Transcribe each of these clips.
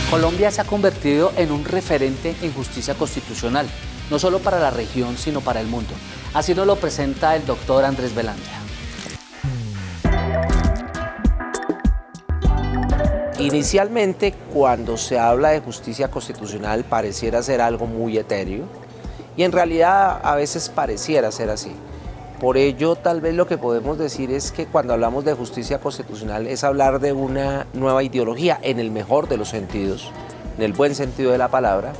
Colombia se ha convertido en un referente en justicia constitucional, no solo para la región, sino para el mundo. Así nos lo presenta el doctor Andrés Belandia. Inicialmente, cuando se habla de justicia constitucional, pareciera ser algo muy etéreo, y en realidad a veces pareciera ser así. Por ello, tal vez lo que podemos decir es que cuando hablamos de justicia constitucional es hablar de una nueva ideología, en el mejor de los sentidos, en el buen sentido de la palabra,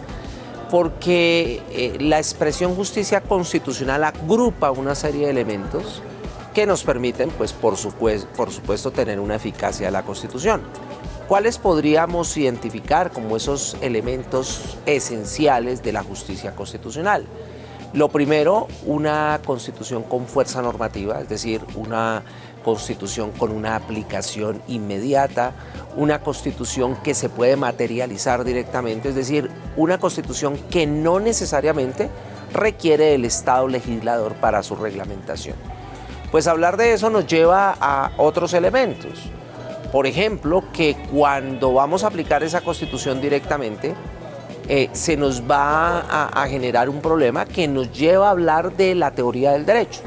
porque la expresión justicia constitucional agrupa una serie de elementos que nos permiten, pues, por supuesto, tener una eficacia de la Constitución. ¿Cuáles podríamos identificar como esos elementos esenciales de la justicia constitucional? Lo primero, una constitución con fuerza normativa, es decir, una constitución con una aplicación inmediata, una constitución que se puede materializar directamente, es decir, una constitución que no necesariamente requiere del Estado legislador para su reglamentación. Pues hablar de eso nos lleva a otros elementos. Por ejemplo, que cuando vamos a aplicar esa constitución directamente, se nos va a generar un problema que nos lleva a hablar de la teoría del derecho.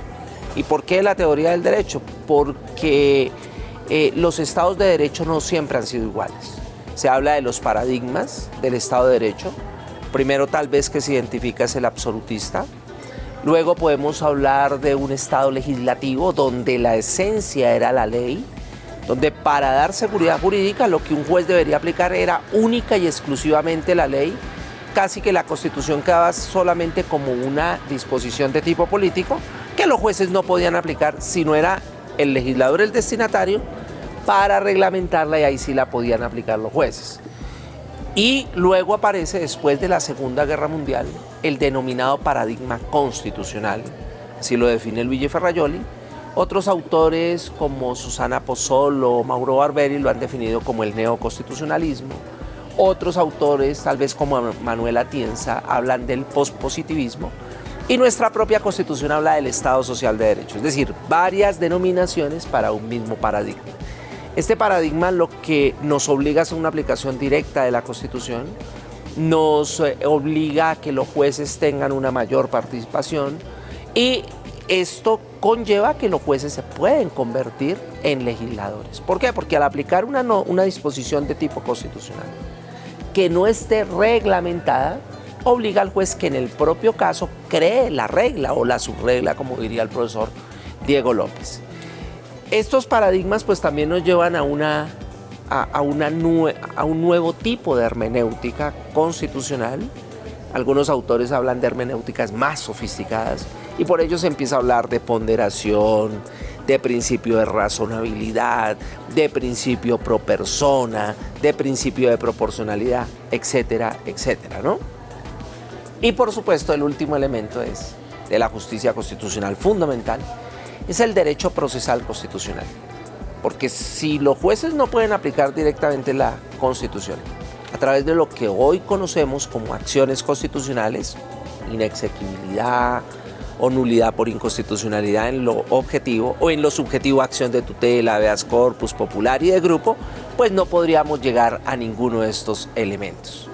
¿Y por qué la teoría del derecho? Porque los estados de derecho no siempre han sido iguales. Se habla de los paradigmas del Estado de Derecho. Primero, tal vez, que se identifica es el absolutista. Luego podemos hablar de un Estado legislativo donde la esencia era la ley, donde para dar seguridad jurídica lo que un juez debería aplicar era única y exclusivamente la ley, casi que la Constitución quedaba solamente como una disposición de tipo político que los jueces no podían aplicar, sino era el legislador el destinatario para reglamentarla, y ahí sí la podían aplicar los jueces. Y luego aparece, después de la Segunda Guerra Mundial, el denominado paradigma constitucional, así lo define Luigi Ferrajoli. Otros autores como Susana Pozzolo o Mauro Barberi lo han definido como el neoconstitucionalismo. Otros autores, tal vez como Manuel Atienza, hablan del pospositivismo. Y nuestra propia Constitución habla del Estado Social de Derecho, es decir, varias denominaciones para un mismo paradigma. Este paradigma lo que nos obliga a hacer una aplicación directa de la Constitución, nos obliga a que los jueces tengan una mayor participación, y esto conlleva que los jueces se pueden convertir en legisladores. ¿Por qué? Porque al aplicar una disposición de tipo constitucional que no esté reglamentada, obliga al juez que en el propio caso cree la regla o la subregla, como diría el profesor Diego López. Estos paradigmas pues también nos llevan a un nuevo tipo de hermenéutica constitucional. Algunos autores hablan de hermenéuticas más sofisticadas, y por ello se empieza a hablar de ponderación, de principio de razonabilidad, de principio pro persona, de principio de proporcionalidad, etcétera, etcétera, ¿no? Y por supuesto, el último elemento es de la justicia constitucional fundamental, es el derecho procesal constitucional. Porque si los jueces no pueden aplicar directamente la Constitución a través de lo que hoy conocemos como acciones constitucionales, inexequibilidad o nulidad por inconstitucionalidad en lo objetivo, o en lo subjetivo, acción de tutela, habeas corpus, popular y de grupo, pues no podríamos llegar a ninguno de estos elementos.